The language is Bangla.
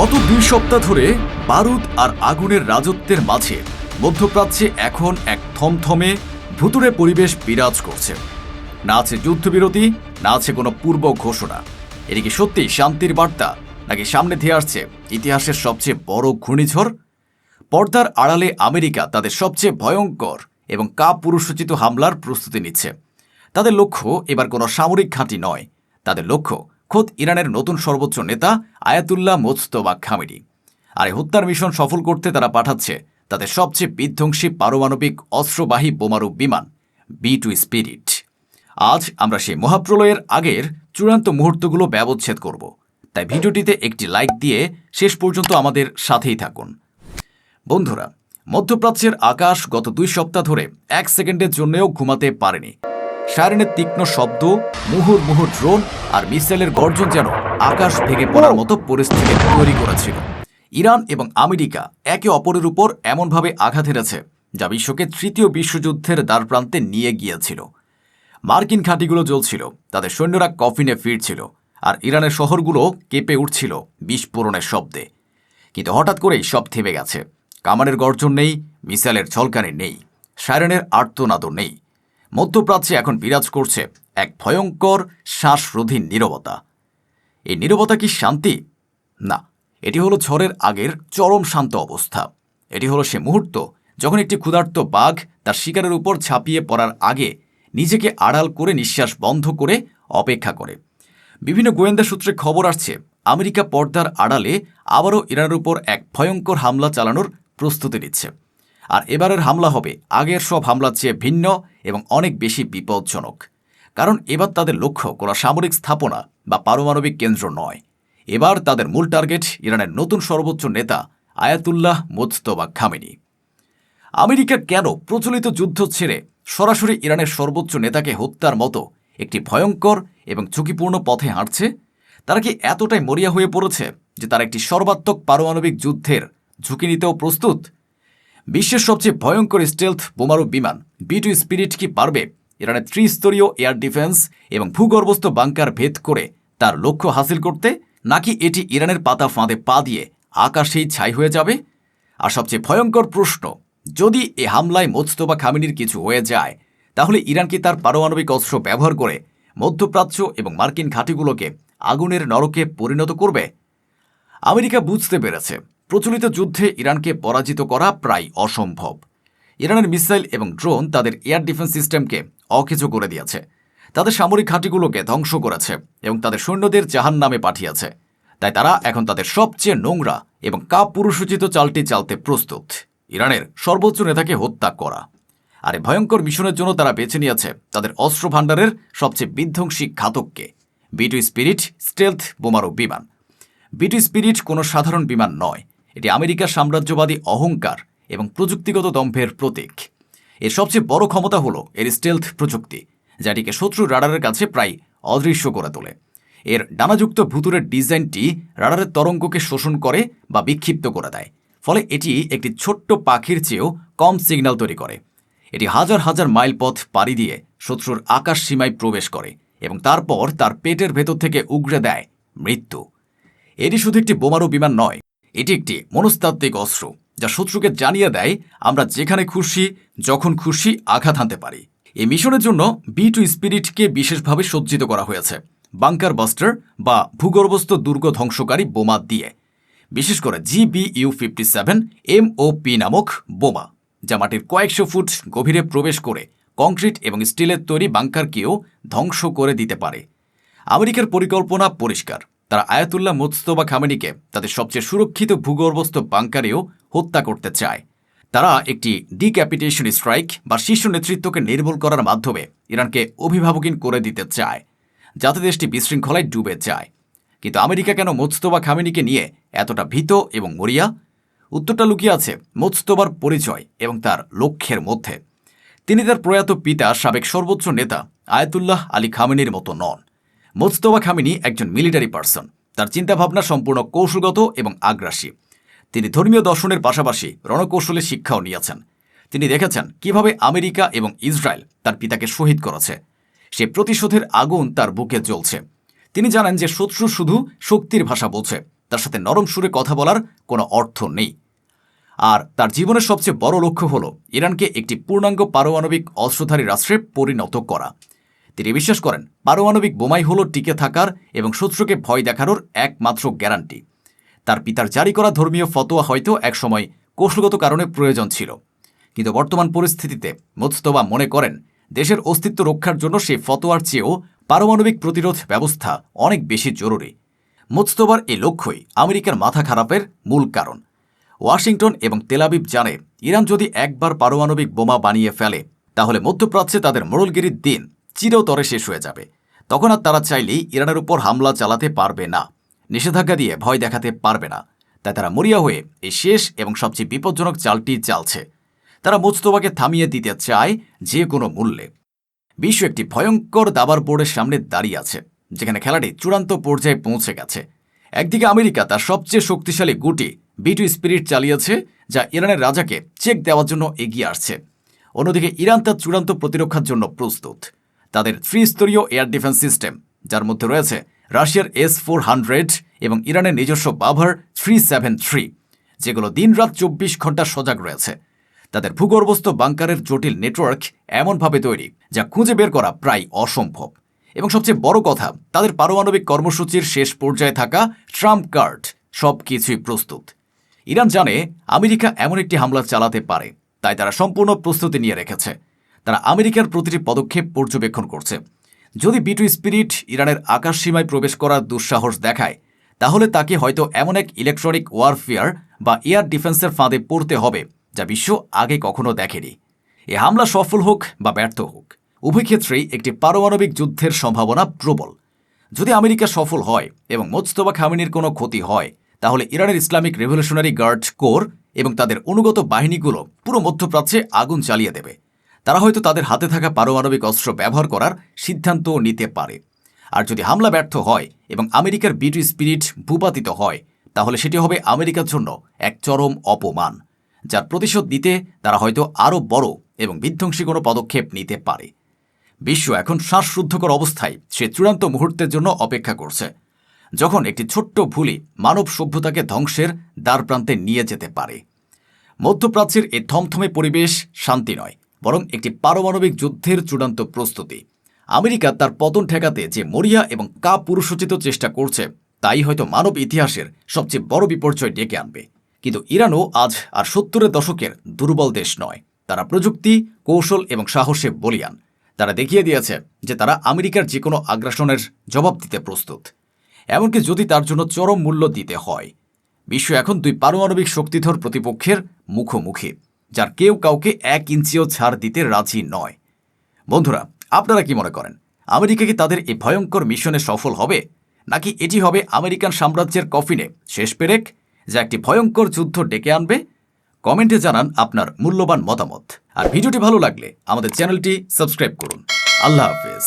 গত 2 সপ্তাহ ধরে বারুদ আর আগুনের রাজত্বের মাঝে মধ্যপ্রাচ্যে এখন এক থমথমে ভুতুড়ে পরিবেশ বিরাজ করছে। না আছে যুদ্ধবিরতি, না আছে কোনো পূর্ব ঘোষণা। এটি কি সত্যি শান্তির বার্তা, নাকি সামনে ধেয়ে আসছে ইতিহাসের সবচেয়ে বড় ঘূর্ণিঝড়? পর্দার আড়ালে আমেরিকা তাদের সবচেয়ে ভয়ঙ্কর এবং কাপুরুষোচিত হামলার প্রস্তুতি নিচ্ছে। তাদের লক্ষ্য এবার কোনো সামরিক ঘাঁটি নয়, তাদের লক্ষ্য খোদ ইরানের নতুন সর্বোচ্চ নেতা আয়াতুল্লাহ মোজতবা খামেনি। আর এই হত্যার মিশন সফল করতে তারা পাঠাচ্ছে তাদের সবচেয়ে বিধ্বংসী পারমাণবিক অস্ত্রবাহী বোমারু বিমান B2 স্পিরিট। আজ আমরা সেই মহাপ্রলয়ের আগের চূড়ান্ত মুহূর্তগুলো ব্যবচ্ছেদ করব। তাই ভিডিওটিতে একটি লাইক দিয়ে শেষ পর্যন্ত আমাদের সাথেই থাকুন। বন্ধুরা, মধ্যপ্রাচ্যের আকাশ গত 2 সপ্তাহ ধরে 1 সেকেন্ডের জন্যও ঘুমাতে পারেনি। সাইরেনের তীক্ষ্ণ শব্দ, মুহুর্মুহু ড্রোন আর মিসাইলের গর্জন যেন আকাশ ভেঙে পড়ার মতো পরিস্থিতি তৈরি করেছিল। ইরান এবং আমেরিকা একে অপরের উপর এমনভাবে আঘাত হেরেছে যা বিশ্বকে তৃতীয় বিশ্বযুদ্ধের দ্বারপ্রান্তে নিয়ে গিয়েছিল। মার্কিন ঘাঁটিগুলো জ্বলছিল, তাদের সৈন্যরা কফিনে ফিরছিল, আর ইরানের শহরগুলো কেঁপে উঠছিল বিস্ফোরণের শব্দে। কিন্তু হঠাৎ করেই সব থেমে গেছে। কামানের গর্জন নেই, মিসাইলের ঝলকানি নেই, সাইরেনের আর্তনাদও নেই। মধ্যপ্রাচ্যে এখন বিরাজ করছে এক ভয়ঙ্কর শ্বাসরোধী নীরবতা। এই নীরবতা কি শান্তি? না, এটি হলো ঝড়ের আগের চরম শান্ত অবস্থা। এটি হলো সে মুহূর্ত যখন একটি ক্ষুধার্ত বাঘ তার শিকারের উপর ঝাঁপিয়ে পড়ার আগে নিজেকে আড়াল করে নিঃশ্বাস বন্ধ করে অপেক্ষা করে। বিভিন্ন গোয়েন্দা সূত্রে খবর আসছে আমেরিকা পর্দার আড়ালে আবারও ইরানের উপর এক ভয়ঙ্কর হামলা চালানোর প্রস্তুতি নিচ্ছে। আর এবারের হামলা হবে আগের সব হামলার চেয়ে ভিন্ন এবং অনেক বেশি বিপজ্জনক। কারণ এবার তাদের লক্ষ্য কোনো সামরিক স্থাপনা বা পারমাণবিক কেন্দ্র নয়। এবার তাদের মূল টার্গেট ইরানের নতুন সর্বোচ্চ নেতা আয়াতুল্লাহ মোজতবা খামেনি। আমেরিকা কেন প্রচলিত যুদ্ধ ছেড়ে সরাসরি ইরানের সর্বোচ্চ নেতাকে হত্যার মতো একটি ভয়ঙ্কর এবং ঝুঁকিপূর্ণ পথে হাঁটছে? তারা কি এতটাই মরিয়া হয়ে পড়েছে যে তারা একটি সর্বাত্মক পারমাণবিক যুদ্ধের ঝুঁকি নিতেও প্রস্তুত? বিশ্বের সবচেয়ে ভয়ঙ্কর স্টেলথ বোমারু বিমান B2 স্পিরিট কি পারবে ইরানের ত্রিস্তরীয় এয়ার ডিফেন্স এবং ভূগর্ভস্থ বাংকার ভেদ করে তার লক্ষ্য হাসিল করতে, নাকি এটি ইরানের পাতা ফাঁদে পা দিয়ে আকাশেই ছাই হয়ে যাবে? আর সবচেয়ে ভয়ঙ্কর প্রশ্ন, যদি এ হামলায় মোজতবা খামেনির কিছু হয়ে যায়, তাহলে ইরান কি তার পারমাণবিক অস্ত্র ব্যবহার করে মধ্যপ্রাচ্য এবং মার্কিন ঘাঁটিগুলোকে আগুনের নরকে পরিণত করবে? আমেরিকা বুঝতে পেরেছে প্রচলিত যুদ্ধে ইরানকে পরাজিত করা প্রায় অসম্ভব। ইরানের মিসাইল এবং ড্রোন তাদের এয়ার ডিফেন্স সিস্টেমকে অকেজো করে দিয়েছে, তাদের সামরিক ঘাঁটিগুলোকে ধ্বংস করেছে এবং তাদের সৈন্যদের জাহান্নামে পাঠিয়েছে। তাই তারা এখন তাদের সবচেয়ে নোংরা এবং কাপুরুষোচিত চালটি চালতে প্রস্তুত, ইরানের সর্বোচ্চ নেতাকে হত্যা করা। আর এই ভয়ঙ্কর মিশনের জন্য তারা বেছে নিয়েছে তাদের অস্ত্র ভাণ্ডারের সবচেয়ে বিধ্বংসী ঘাতককে, B2 স্পিরিট স্টেলথ বোমারু বিমান। B2 স্পিরিট কোনো সাধারণ বিমান নয়, এটি আমেরিকার সাম্রাজ্যবাদী অহংকার এবং প্রযুক্তিগত দম্ভের প্রতীক। এর সবচেয়ে বড় ক্ষমতা হলো এর স্টেলথ প্রযুক্তি, যা এটিকে শত্রুর রাডারের কাছে প্রায় অদৃশ্য করে তোলে। এর ডানাযুক্ত ভুতুরের ডিজাইনটি রাডারের তরঙ্গকে শোষণ করে বা বিক্ষিপ্ত করে দেয়, ফলে এটি একটি ছোট্ট পাখির চেয়েও কম সিগন্যাল তৈরি করে। এটি হাজার হাজার মাইল পথ পাড়ি দিয়ে শত্রুর আকাশ সীমায় প্রবেশ করে এবং তারপর তার পেটের ভেতর থেকে উগড়ে দেয় মৃত্যু। এটি শুধু একটি বোমারু বিমান নয়, এটি একটি মনস্তাত্ত্বিক অস্ত্র যা শত্রুকে জানিয়ে দেয় আমরা যেখানে খুশি যখন খুশি আঘাত হানতে পারি। এই মিশনের জন্য B2 স্পিরিটকে বিশেষভাবে সজ্জিত করা হয়েছে বাংকার বাস্টার বা ভূগর্ভস্থ দুর্গ ধ্বংসকারী বোমা দিয়ে, বিশেষ করে GBU-57 MOP নামক বোমা, যা মাটির কয়েকশো ফুট গভীরে প্রবেশ করে কংক্রিট এবং স্টিলের তৈরি বাংকারকেও ধ্বংস করে দিতে পারে। আমেরিকার পরিকল্পনা পরিষ্কার, তারা আয়াতুল্লাহ মোজতবা খামেনিকে তাদের সবচেয়ে সুরক্ষিত ভূগর্ভস্থ বাংকারেও হত্যা করতে চায়। তারা একটি ডিক্যাপিটেশন স্ট্রাইক বা শীর্ষ নেতৃত্বকে নির্মূল করার মাধ্যমে ইরানকে অভিভাবকহীন করে দিতে চায়, যাতে দেশটি বিশৃঙ্খলায় ডুবে যায়। কিন্তু আমেরিকা কেন মোজতবা খামেনিকে নিয়ে এতটা ভীত এবং মরিয়া? উত্তরটা লুকিয়ে আছে মোজতবার পরিচয় এবং তার লক্ষ্যের মধ্যে। তিনি তার প্রয়াত পিতা সাবেক সর্বোচ্চ নেতা আয়াতুল্লাহ আলী খামেনির মতো নন। মোজতবা খামেনি একজন মিলিটারি পার্সন, তার চিন্তাভাবনা সম্পূর্ণ কৌশলগত এবং আগ্রাসী। তিনি ধর্মীয় দর্শনের পাশাপাশি রণকৌশলে শিক্ষাও নিয়েছেন। তিনি দেখেছেন কিভাবে আমেরিকা এবং ইসরায়েল তার পিতাকে শহীদ করেছে। সে প্রতিশোধের আগুন তার বুকে জ্বলছে। তিনি জানেন যে শত্রু শুধু শক্তির ভাষা বোঝে, তার সাথে নরম সুরে কথা বলার কোনো অর্থ নেই। আর তার জীবনের সবচেয়ে বড় লক্ষ্য হল ইরানকে একটি পূর্ণাঙ্গ পারমাণবিক অস্ত্রধারী রাষ্ট্রে পরিণত করা। তিনি বিশ্বাস করেন পারমাণবিক বোমাই হল টিকে থাকার এবং শত্রুকে ভয় দেখানোর একমাত্র গ্যারান্টি। তার পিতার জারি করা ধর্মীয় ফতোয়া হয়তো একসময় কৌশলগত কারণে প্রয়োজন ছিল, কিন্তু বর্তমান পরিস্থিতিতে মুজতবা মনে করেন দেশের অস্তিত্ব রক্ষার জন্য সেই ফতোয়ার চেয়েও পারমাণবিক প্রতিরোধ ব্যবস্থা অনেক বেশি জরুরি। মুজতবার এই লক্ষ্যই আমেরিকার মাথা খারাপের মূল কারণ। ওয়াশিংটন এবং তেলাবিব জানে ইরান যদি একবার পারমাণবিক বোমা বানিয়ে ফেলে তাহলে মধ্যপ্রাচ্যে তাদের মোড়লগিরির দিন চিরতরে শেষ হয়ে যাবে। তখন আর তারা চাইলেই ইরানের উপর হামলা চালাতে পারবে না, নিষেধাজ্ঞা দিয়ে ভয় দেখাতে পারবে না। তাই তারা মরিয়া হয়ে এই শেষ এবং সবচেয়ে বিপজ্জনক চালটি চালছে। তারা মুজতবাকে থামিয়ে দিতে চায় যে কোনো মূল্যে। বিশ্ব একটি ভয়ঙ্কর দাবার বোর্ডের সামনে দাঁড়িয়ে আছে, যেখানে খেলাটি চূড়ান্ত পর্যায়ে পৌঁছে গেছে। একদিকে আমেরিকা তার সবচেয়ে শক্তিশালী গুটি B2 স্পিরিট চালিয়েছে, যা ইরানের রাজাকে চেক দেওয়ার জন্য এগিয়ে আসছে। অন্যদিকে ইরান তার চূড়ান্ত প্রতিরক্ষার জন্য প্রস্তুত। তাদের 3-স্তরীয় এয়ার ডিফেন্স সিস্টেম, যার মধ্যে রয়েছে রাশিয়ার S-400 এবং ইরানের নিজস্ব বাভার 373, যেগুলো দিনরাত 24 ঘন্টা সজাগ রয়েছে। তাদের ভূগর্ভস্থ বাংকারের জটিল নেটওয়ার্ক এমনভাবে তৈরি যা খুঁজে বের করা প্রায় অসম্ভব। এবং সবচেয়ে বড় কথা, তাদের পারমাণবিক কর্মসূচির শেষ পর্যায়ে থাকা ট্রাম্প কার্ড সব কিছুই প্রস্তুত। ইরান জানে আমেরিকা এমন একটি হামলা চালাতে পারে, তাই তারা সম্পূর্ণ প্রস্তুতি নিয়ে রেখেছে। তারা আমেরিকার প্রতিটি পদক্ষেপ পর্যবেক্ষণ করছে। যদি B2 স্পিরিট ইরানের আকাশসীমায় প্রবেশ করার দুঃসাহস দেখায়, তাহলে তাকে হয়তো এমন এক ইলেকট্রনিক ওয়ারফেয়ার বা এয়ার ডিফেন্সের ফাঁদে পড়তে হবে যা বিশ্ব আগে কখনো দেখেনি। এ হামলা সফল হোক বা ব্যর্থ হোক, উভয় ক্ষেত্রেই একটি পারমাণবিক যুদ্ধের সম্ভাবনা প্রবল। যদি আমেরিকা সফল হয় এবং মোজতবা খামেনির কোনো ক্ষতি হয়, তাহলে ইরানের ইসলামিক রেভলিউশনারি গার্ড কোর এবং তাদের অনুগত বাহিনীগুলো পুরো মধ্যপ্রাচ্যে আগুন চালিয়ে দেবে। তারা হয়তো তাদের হাতে থাকা পারমাণবিক অস্ত্র ব্যবহার করার সিদ্ধান্ত নিতে পারে। আর যদি হামলা ব্যর্থ হয় এবং আমেরিকার B2 স্পিরিট ভূপাতিত হয়, তাহলে সেটি হবে আমেরিকার জন্য এক চরম অপমান, যার প্রতিশোধ দিতে তারা হয়তো আরও বড় এবং বিধ্বংসী কোনো পদক্ষেপ নিতে পারে। বিশ্ব এখন শ্বাসরুদ্ধকর অবস্থায় সে চূড়ান্ত মুহূর্তের জন্য অপেক্ষা করছে, যখন একটি ছোট্ট ভুলই মানব সভ্যতাকে ধ্বংসের দ্বারপ্রান্তে নিয়ে যেতে পারে। মধ্যপ্রাচ্যের এই থমথমে পরিবেশ শান্তি নয়, বরং একটি পারমাণবিক যুদ্ধের চূড়ান্ত প্রস্তুতি। আমেরিকা তার পতন ঠেকাতে যে মরিয়া এবং কাপুরুষোচিত চেষ্টা করছে, তাই হয়তো মানব ইতিহাসের সবচেয়ে বড় বিপর্যয় ডেকে আনবে। কিন্তু ইরানও আজ আর 70-এর দশকের দুর্বল দেশ নয়। তারা প্রযুক্তি, কৌশল এবং সাহসে বলীয়ান। তারা দেখিয়ে দিয়েছে যে তারা আমেরিকার যে কোনো আগ্রাসনের জবাব দিতে প্রস্তুত, এমনকি যদি তার জন্য চরম মূল্য দিতে হয়। বিশ্ব এখন দুই পারমাণবিক শক্তিধর প্রতিপক্ষের মুখোমুখি, যার কেউ কাউকে 1 ইঞ্চিও ছাড় দিতে রাজি নয়। বন্ধুরা, আপনারা কি মনে করেন, আমেরিকা কি তাদের এই ভয়ঙ্কর মিশনে সফল হবে, নাকি এটি হবে আমেরিকান সাম্রাজ্যের কফিনে শেষ পেরেক, যা একটি ভয়ঙ্কর যুদ্ধ ডেকে আনবে? কমেন্টে জানান আপনার মূল্যবান মতামত। আর ভিডিওটি ভালো লাগলে আমাদের চ্যানেলটি সাবস্ক্রাইব করুন। আল্লাহ হাফেজ।